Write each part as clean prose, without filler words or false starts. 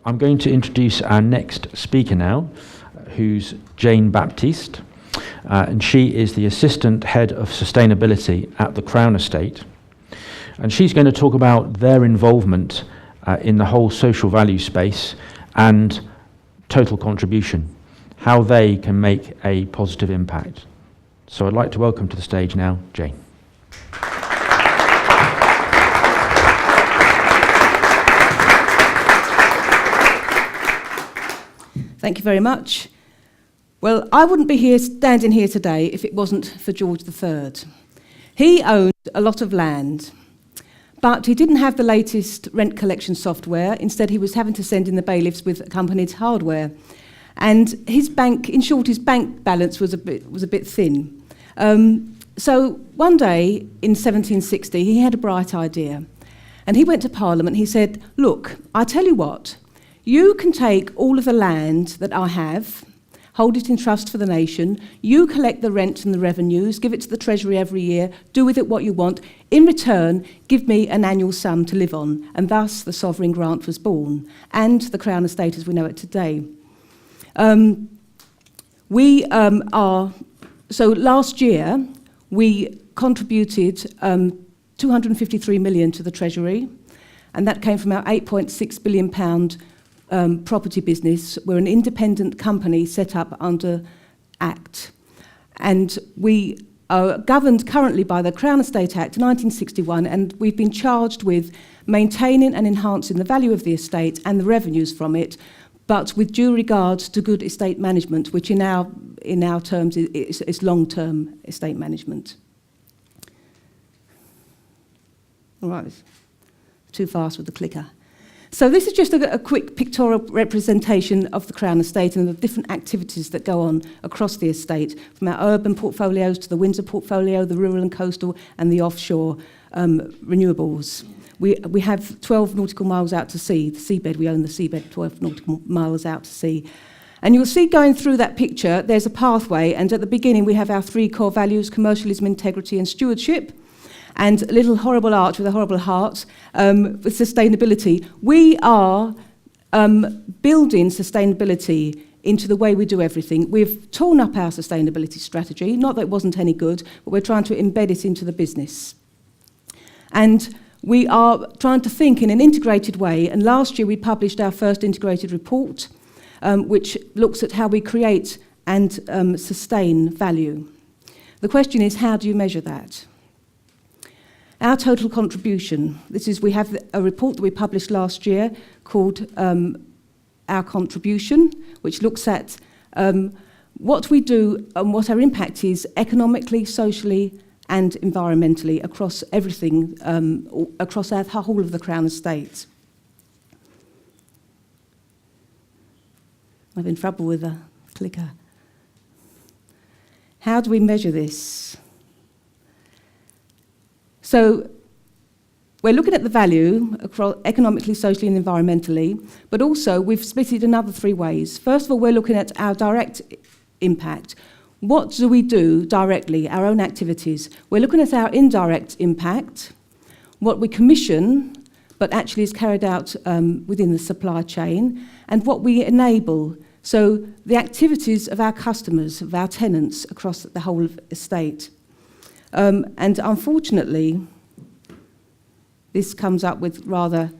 I'm going to introduce our next speaker now, who's Jane Baptiste, and she is the Assistant Head of Sustainability at the Crown Estate. And she's going to talk about their involvement in the whole social value space and total contribution, how they can make a positive impact. So I'd like to welcome to the stage now, Jane. Thank you very much. Well, I wouldn't be standing here today if it wasn't for George III. He owned a lot of land, but he didn't have the latest rent collection software. Instead, he was having to send in the bailiffs with accompanied hardware. And his bank balance was a bit thin. So one day in 1760, he had a bright idea. And he went to Parliament. He said, look, I tell you what, you can take all of the land that I have, hold it in trust for the nation, you collect the rent and the revenues, give it to the Treasury every year, do with it what you want. In return, give me an annual sum to live on. And thus the sovereign grant was born, and the Crown Estate as we know it today. So last year, we contributed 253 million to the Treasury, and that came from our £8.6 billion property business. We're an independent company set up under Act. And we are governed currently by the Crown Estate Act 1961, and we've been charged with maintaining and enhancing the value of the estate and the revenues from it, but with due regard to good estate management, which in our terms is long-term estate management. All right, too fast with the clicker. So this is just a quick pictorial representation of the Crown Estate and the different activities that go on across the estate, from our urban portfolios to the Windsor portfolio, the rural and coastal, and the offshore renewables. We have 12 nautical miles out to sea. The seabed, we own the seabed, 12 nautical miles out to sea. And you'll see going through that picture, there's a pathway, and at the beginning we have our three core values: commercialism, integrity, and stewardship. And a little horrible arch with a horrible heart with sustainability. We are building sustainability into the way we do everything. We've torn up our sustainability strategy, not that it wasn't any good, but we're trying to embed it into the business. And we are trying to think in an integrated way, and last year we published our first integrated report, which looks at how we create and sustain value. The question is, how do you measure that? Our total contribution. We have a report that we published last year called Our Contribution, which looks at what we do and what our impact is economically, socially, and environmentally across everything, across our whole of the Crown Estate. I'm having trouble with the clicker. How do we measure this? So we're looking at the value across economically, socially, and environmentally, but also we've split it another three ways. First of all, we're looking at our direct impact. What do we do directly, our own activities? We're looking at our indirect impact, what we commission, but actually is carried out within the supply chain, and what we enable. So the activities of our customers, of our tenants across the whole estate. And unfortunately, this comes up with rather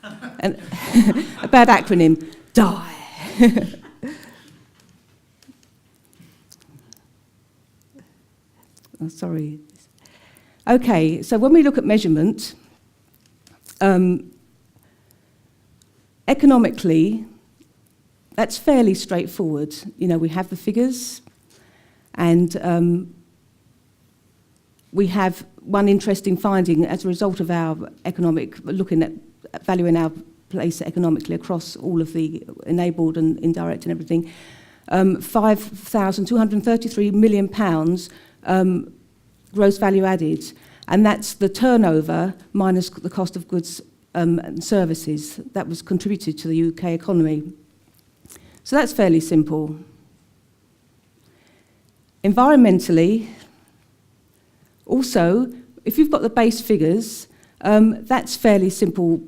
a bad acronym, DIE. Oh, sorry. Okay, so when we look at measurement, economically, that's fairly straightforward. You know, we have the figures, and we have one interesting finding as a result of our looking at valuing our place economically across all of the enabled and indirect and everything. £5,233 million gross value added, and that's the turnover minus the cost of goods and services that was contributed to the UK economy. So that's fairly simple. Environmentally, also, if you've got the base figures, that's fairly simple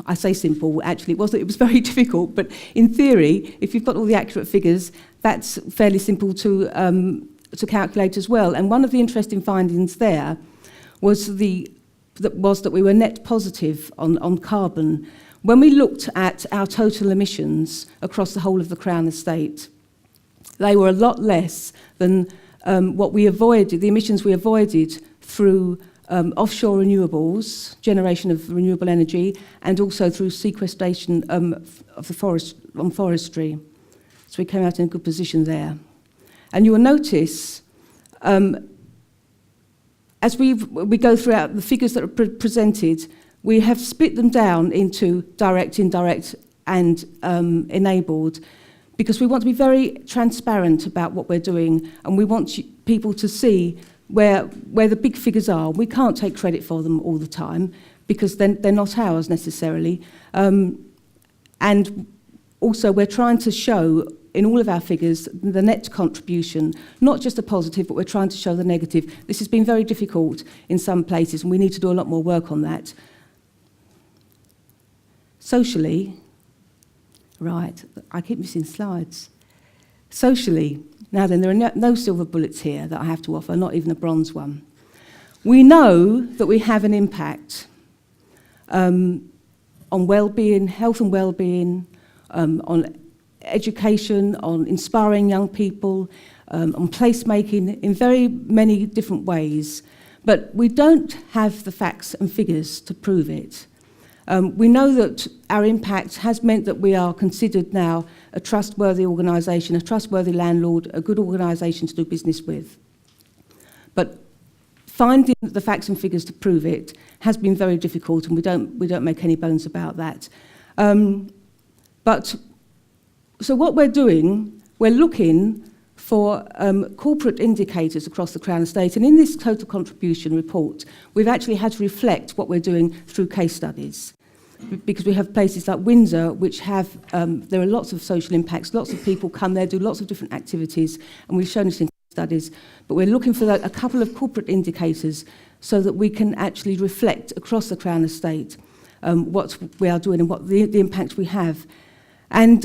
I say simple, actually, it was very difficult, but in theory, if you've got all the accurate figures, that's fairly simple to calculate as well. And one of the interesting findings there was that we were net positive on carbon. When we looked at our total emissions across the whole of the Crown Estate, they were a lot less than what we avoided, the emissions we avoided through offshore renewables, generation of renewable energy, and also through sequestration of the forestry. So we came out in a good position there. And you will notice, as we go throughout the figures that are presented, we have split them down into direct, indirect, and enabled, because we want to be very transparent about what we're doing, and we want people to see where the big figures are. We can't take credit for them all the time, because they're not ours necessarily. And also we're trying to show in all of our figures the net contribution, not just the positive, but we're trying to show the negative. This has been very difficult in some places, and we need to do a lot more work on that. Socially, right, I keep missing slides. Socially, now then, there are no silver bullets here that I have to offer, not even a bronze one. We know that we have an impact on well-being, health and well-being, on education, on inspiring young people, on placemaking in very many different ways. But we don't have the facts and figures to prove it. We know that our impact has meant that we are considered now a trustworthy organisation, a trustworthy landlord, a good organisation to do business with. But finding the facts and figures to prove it has been very difficult, and we don't make any bones about that. So what we're doing, we're looking for corporate indicators across the Crown Estate, and in this total contribution report, we've actually had to reflect what we're doing through case studies, because we have places like Windsor which have, there are lots of social impacts, lots of people come there, do lots of different activities, and we've shown this in case studies, but we're looking for a couple of corporate indicators so that we can actually reflect across the Crown Estate what we are doing and what the impact we have. And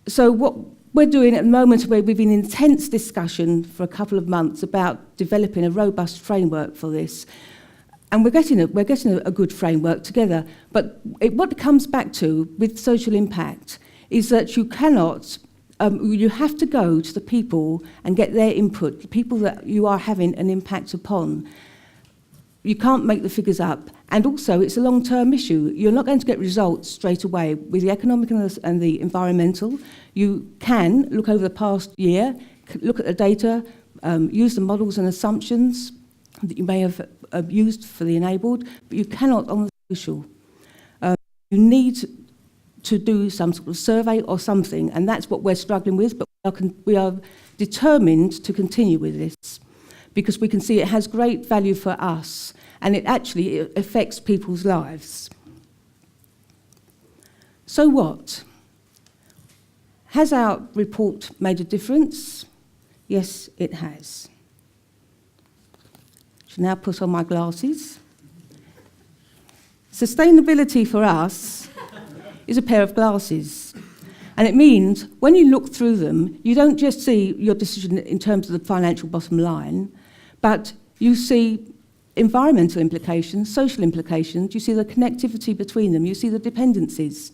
so what we're doing at the moment, we've been in intense discussion for a couple of months about developing a robust framework for this. And we're getting a good framework together. But what it comes back to with social impact is that you cannot, you have to go to the people and get their input, the people that you are having an impact upon. You can't make the figures up. And also, it's a long-term issue. You're not going to get results straight away with the economic and the environmental. You can look over the past year, look at the data, use the models and assumptions that you may have used for the enabled, but you cannot on the social. You need to do some sort of survey or something, and that's what we're struggling with, but we are determined to continue with this, because we can see it has great value for us, and it actually affects people's lives. So what? Has our report made a difference? Yes, it has. I shall now put on my glasses. Sustainability for us is a pair of glasses. And it means when you look through them, you don't just see your decision in terms of the financial bottom line, but you see environmental implications, social implications, you see the connectivity between them, you see the dependencies.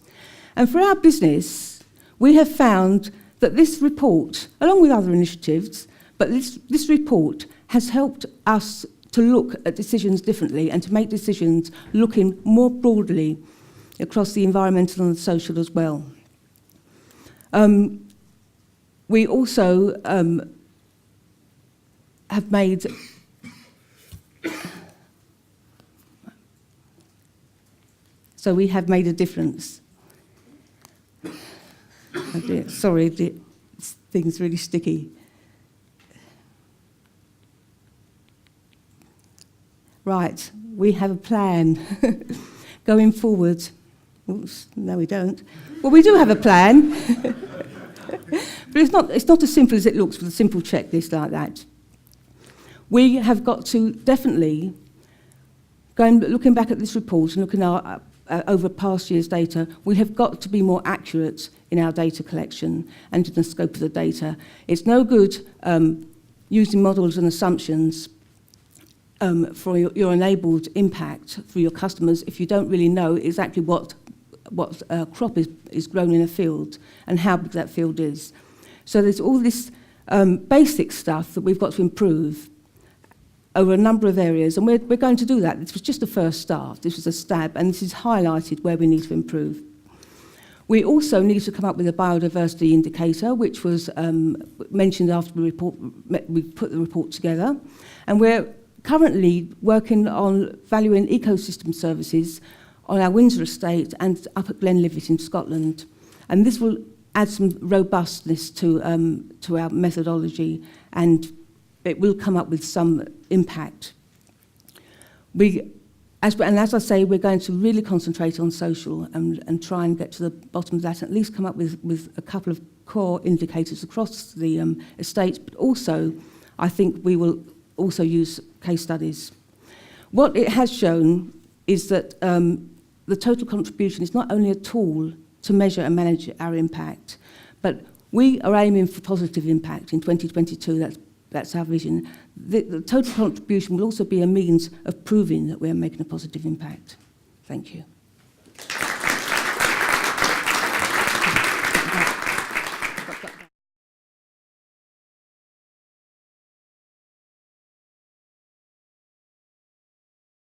And for our business, we have found that this report, along with other initiatives, but this report has helped us to look at decisions differently and to make decisions looking more broadly across the environmental and the social as well. We also have made we have made a difference. Oh dear, sorry, this thing's really sticky. Right, we have a plan going forward. Oops, no, we don't. Well, we do have a plan, but it's not as simple as it looks with a simple checklist like that. We have got to definitely Looking back at this report and looking over past year's data, we have got to be more accurate in our data collection and in the scope of the data. It's no good using models and assumptions for your enabled impact for your customers if you don't really know exactly what crop is grown in a field and how big that field is. So there's all this basic stuff that we've got to improve over a number of areas, and we're going to do that. This was just a first start. This was a stab, and this is highlighted where we need to improve. We also need to come up with a biodiversity indicator, which was mentioned after we put the report together. And we're currently working on valuing ecosystem services on our Windsor estate and up at Glenlivet in Scotland. And this will add some robustness to our methodology, and it will come up with some impact. As I say, we're going to really concentrate on social and try and get to the bottom of that, and at least come up with a couple of core indicators across the estate, but also, I think we will also use case studies. What it has shown is that the total contribution is not only a tool to measure and manage our impact, but we are aiming for positive impact in 2022. That's our vision. The total contribution will also be a means of proving that we're making a positive impact. Thank you.